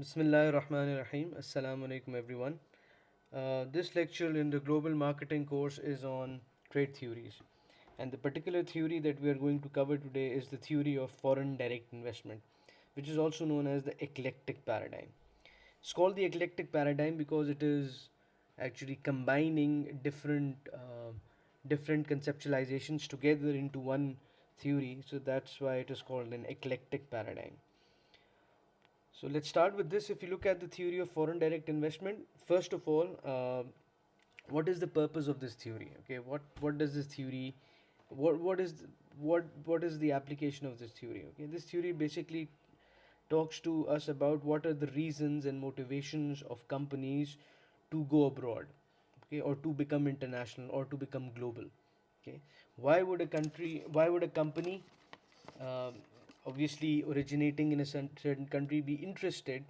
Bismillahir Rahmanir Rahim. Assalamu alaikum everyone. This lecture in the global marketing course is on trade theories. And the particular theory that we are going to cover today is the theory of foreign direct investment, which is also known as the eclectic paradigm. It's called the eclectic paradigm because it is actually combining different conceptualizations together into one theory. So that's why it is called an eclectic paradigm. So let's start with this. If you look at the theory of foreign direct investment, first of all, what is the purpose of this theory? Okay, what does this theory, what is what is the application of this theory? Okay, this theory basically talks to us about what are the reasons and motivations of companies to go abroad, okay, or to become international or to become global. Okay, why would a company, um, obviously originating in a certain country, be interested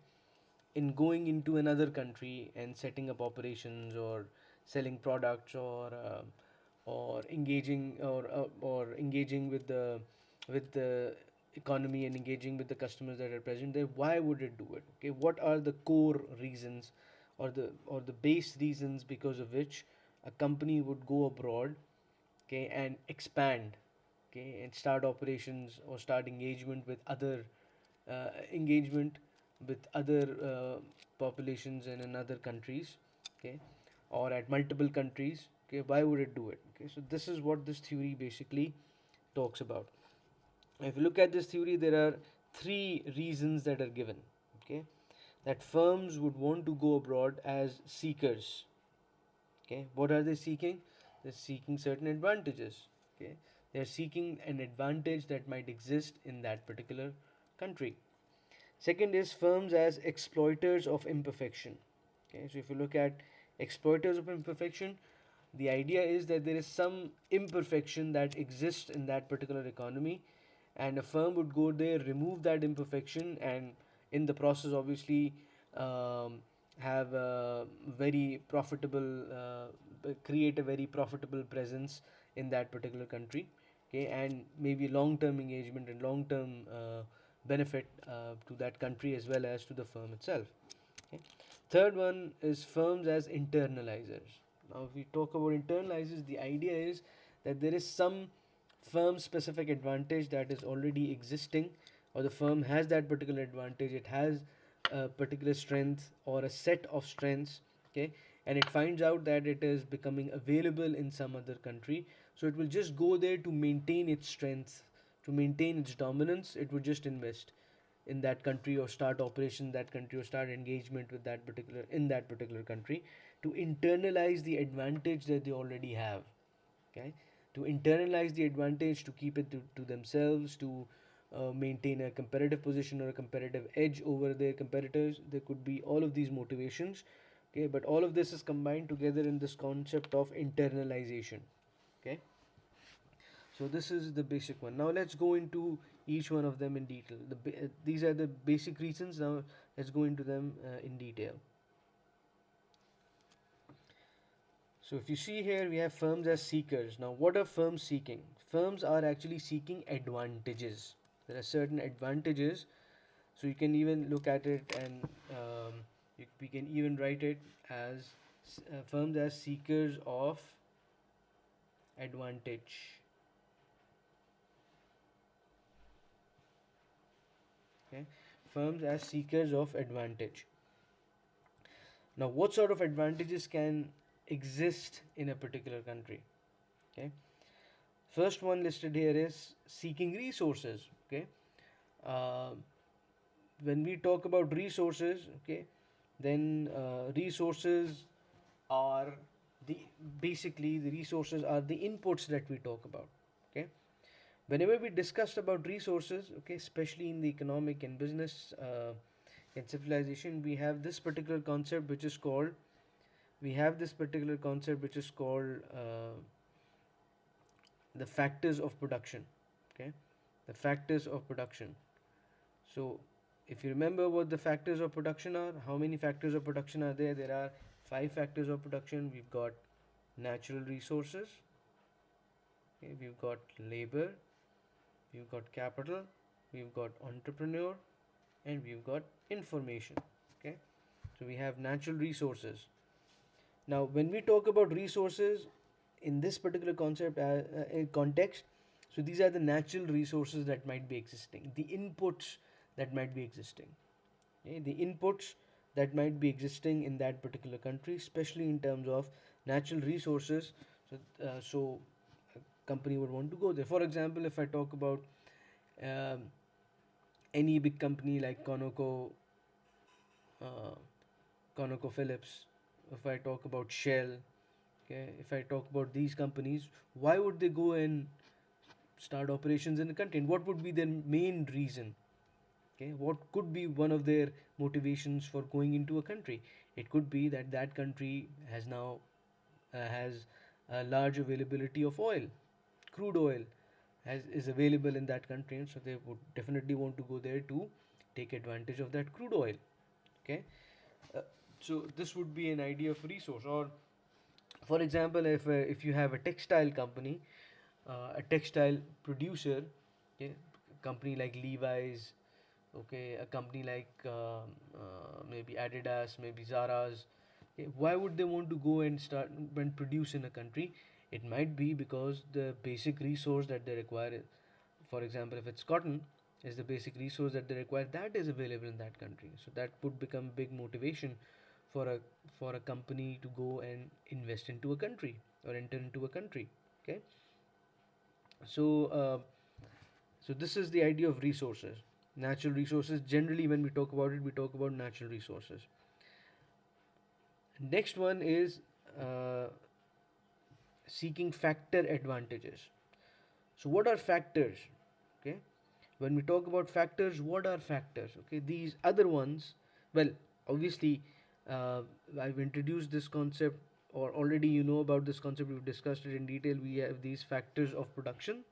in going into another country and setting up operations or selling products or engaging with the economy and engaging with the customers that are present there? Why would it do it? Okay, what are the core reasons or the base reasons because of which a company would go abroad, okay, and expand, okay, and start operations or start engagement with other populations in other countries, okay, or at multiple countries? Okay, why would it do it? Okay, so this is what this theory basically talks about. If you look at this theory, there are three reasons that are given, okay, that firms would want to go abroad as seekers. Okay, what are they seeking? They're seeking certain advantages. Okay, they're seeking an advantage that might exist in that particular country. Second is firms as exploiters of imperfection. Okay, so if you look at exploiters of imperfection, the idea is that there is some imperfection that exists in that particular economy, and a firm would go there, remove that imperfection, and in the process, obviously, um, have a very profitable, create a very profitable presence in that particular country. Okay, and maybe long-term engagement and long-term benefit to that country as well as to the firm itself. Okay. Third one is firms as internalizers. Now, if we talk about internalizers, the idea is that there is some firm specific advantage that is already existing, or the firm has that particular advantage, it has a particular strength or a set of strengths, okay, and it finds out that it is becoming available in some other country, so it will just go there to maintain its strength, to maintain its dominance. It would just invest in that country or start operation in that country or start engagement with that particular country to internalize the advantage that they already have. Okay, to internalize the advantage, to keep it to themselves, to maintain a competitive position or a competitive edge over their competitors. There could be all of these motivations. Okay, but all of this is combined together in this concept of internalization. Okay, so this is the basic one. Now let's go into each one of them in detail. These are the basic reasons. Now let's go into them in detail. So if you see here, we have firms as seekers. Now, what are firms seeking? Firms are actually seeking advantages. There are certain advantages. So you can even look at it, and we can even write it as firms as seekers of advantage. Okay, firms as seekers of advantage. Now, what sort of advantages can exist in a particular country? Okay, first one listed here is seeking resources. Okay, uh, when we talk about resources, okay, then resources are the basically the resources are the inputs that we talk about. Okay, whenever we discussed about resources, okay, especially in the economic and business conceptualization, we have this particular concept which is called the factors of production. Okay, the factors of production. So if you remember what the factors of production are, how many factors of production are there? There are five factors of production. We've got natural resources, okay, we've got labor, we've got capital, we've got entrepreneur, and we've got information. Okay, so we have natural resources. Now, when we talk about resources in this particular context, so these are the natural resources that might be existing, the inputs that might be existing. Okay? The inputs that might be existing in that particular country, especially in terms of natural resources. So a company would want to go there. For example, if I talk about um, any big company like uh, ConocoPhillips, if I talk about Shell, okay, if I talk about these companies, why would they go and start operations in the country? And what would be their main reason? Okay, what could be one of their motivations for going into a country? It could be that that country has a large availability of oil, crude oil is available in that country, and so they would definitely want to go there to take advantage of that crude oil. Okay, uh, so this would be an idea of resource. Or for example, if you have a textile company, a textile producer, okay, a company like Levi's, okay, a company like maybe Adidas, maybe Zara's, okay, why would they want to go and start and produce in a country? It might be because the basic resource that they require, for example, if it's cotton, is the basic resource that they require, that is available in that country. So that would become big motivation for a for a company to go and invest into a country or enter into a country. Okay, so so this is the idea of resources, natural resources. Generally, when we talk about it, we talk about natural resources. Next one is uh, seeking factor advantages. So what are factors? Okay, when we talk about factors, what are factors? Okay, these other ones, well, obviously, uh, I've introduced this concept, or already you know about this concept, we've discussed it in detail. We have these factors of production.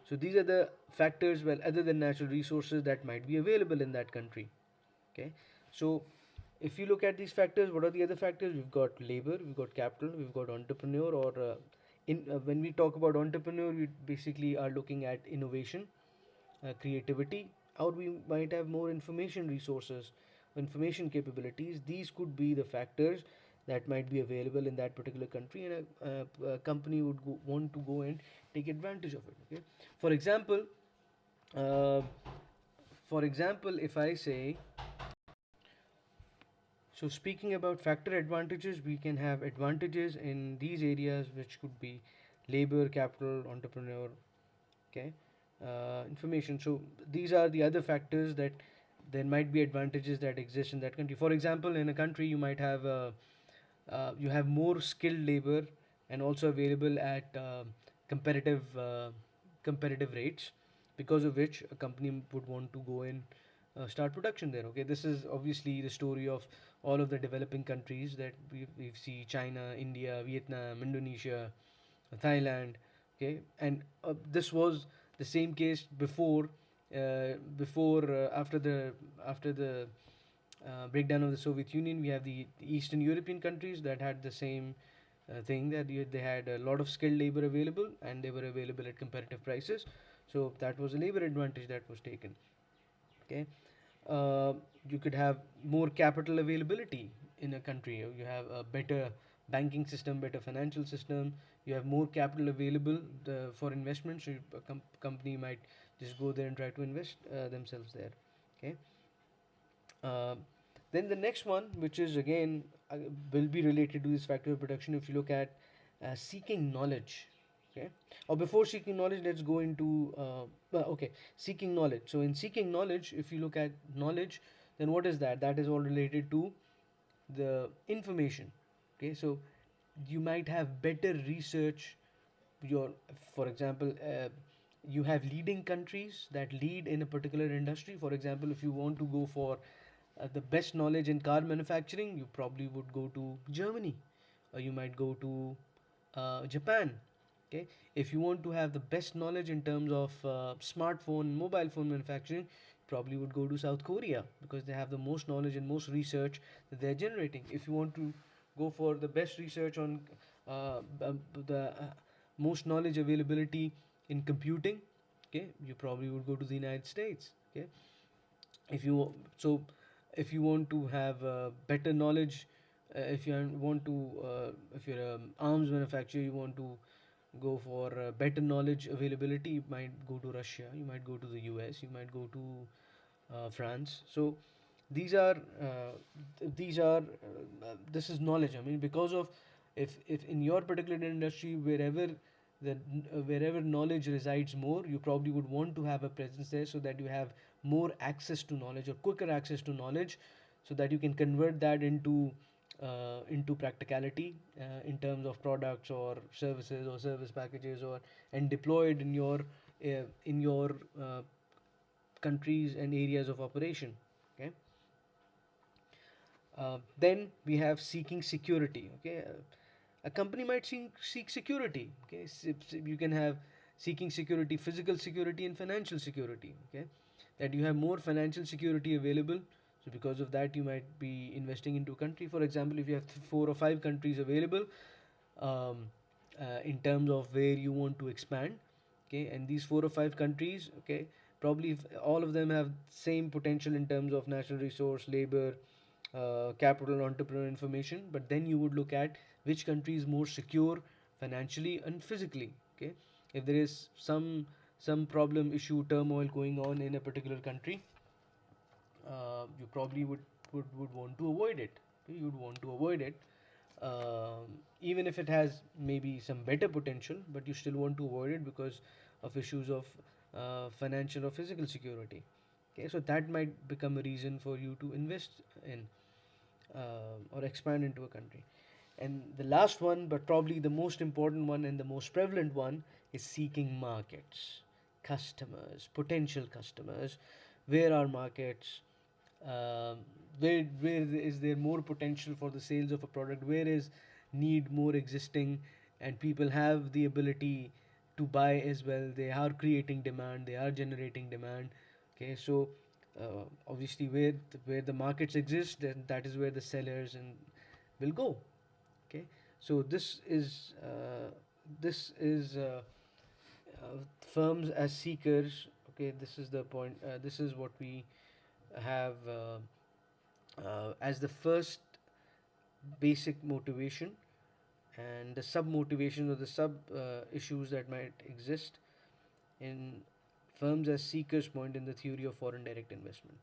So these are the factors, well, other than natural resources, that might be available in that country. Okay, so if you look at these factors, what are the other factors? We've got labor, we've got capital, we've got entrepreneur, or when we talk about entrepreneur, we basically are looking at innovation, creativity, or we might have more information resources, information capabilities. These could be the factors that might be available in that particular country, and a company would want to go and take advantage of it. Okay, for example, uh, if I say, so speaking about factor advantages, we can have advantages in these areas, which could be labor, capital, entrepreneur, okay, information. So these are the other factors that there might be advantages that exist in that country. For example, in a country you might have you have more skilled labor and also available at competitive competitive rates, because of which a company would want to go and start production there. Okay, this is obviously the story of all of the developing countries that we see: China, India, Vietnam, Indonesia, Thailand. Okay, and this was the same case after the breakdown of the Soviet Union. We have the Eastern European countries that had the same thing, that they had a lot of skilled labor available and they were available at competitive prices. So that was a labor advantage that was taken. Okay, uh, you could have more capital availability in a country. You have a better banking system, better financial system. You have more capital available for investment. So a company might just go there and try to invest themselves there. Okay. Uh, then the next one, which is again will be related to this factor of production, if you look at seeking knowledge. Okay, or before seeking knowledge, let's go into okay, seeking knowledge. So in seeking knowledge, if you look at knowledge, then what is that? That is all related to the information. Okay, so you might have better research. Your For example, you have leading countries that lead in a particular industry. For example, if you want to go for the best knowledge in car manufacturing, you probably would go to Germany, or you might go to Japan. Okay, if you want to have the best knowledge in terms of smartphone, mobile phone manufacturing, probably would go to South Korea, because they have the most knowledge and most research that they're generating. If you want to go for the best research on the most knowledge availability in computing, okay, you probably would go to the United States. Okay, if you so if you want to have better knowledge, if you want to, if you're an arms manufacturer, you want to go for better knowledge availability, you might go to Russia, you might go to the US, you might go to France. So these are this is knowledge. I mean, because of, if in your particular industry, wherever knowledge resides more, you probably would want to have a presence there, so that you have more access to knowledge, or quicker access to knowledge, so that you can convert that into practicality, in terms of products or services or service packages, or and deploy it in your countries and areas of operation. Okay. Then we have seeking security. Okay, a company might seek security. Okay, you can have seeking security, physical security, and financial security. Okay, that you have more financial security available. So because of that, you might be investing into a country. For example, if you have 4 or 5 countries available, um, in terms of where you want to expand, okay, and these 4 or 5 countries, okay, probably if all of them have same potential in terms of natural resource, labor, capital, entrepreneur information, but then you would look at which country is more secure financially and physically. Okay, if there is some problem, issue, turmoil going on in a particular country, you probably would want to avoid it. Okay? You'd want to avoid it, even if it has maybe some better potential, but you still want to avoid it because of issues of financial or physical security. Okay, so that might become a reason for you to invest in, or expand into a country. And the last one, but probably the most important one and the most prevalent one, is seeking markets, customers, potential customers. Where are markets? Where is there more potential for the sales of a product? Where is need more existing, and people have the ability to buy as well? They are creating demand. They are generating demand. Okay, so obviously, where the markets exist, then that is where the sellers and will go. Okay, so this is firms as seekers. Okay, this is the point. This is what we have as the first basic motivation, and the sub motivation, or the sub issues that might exist in firms as seekers point in the theory of foreign direct investment.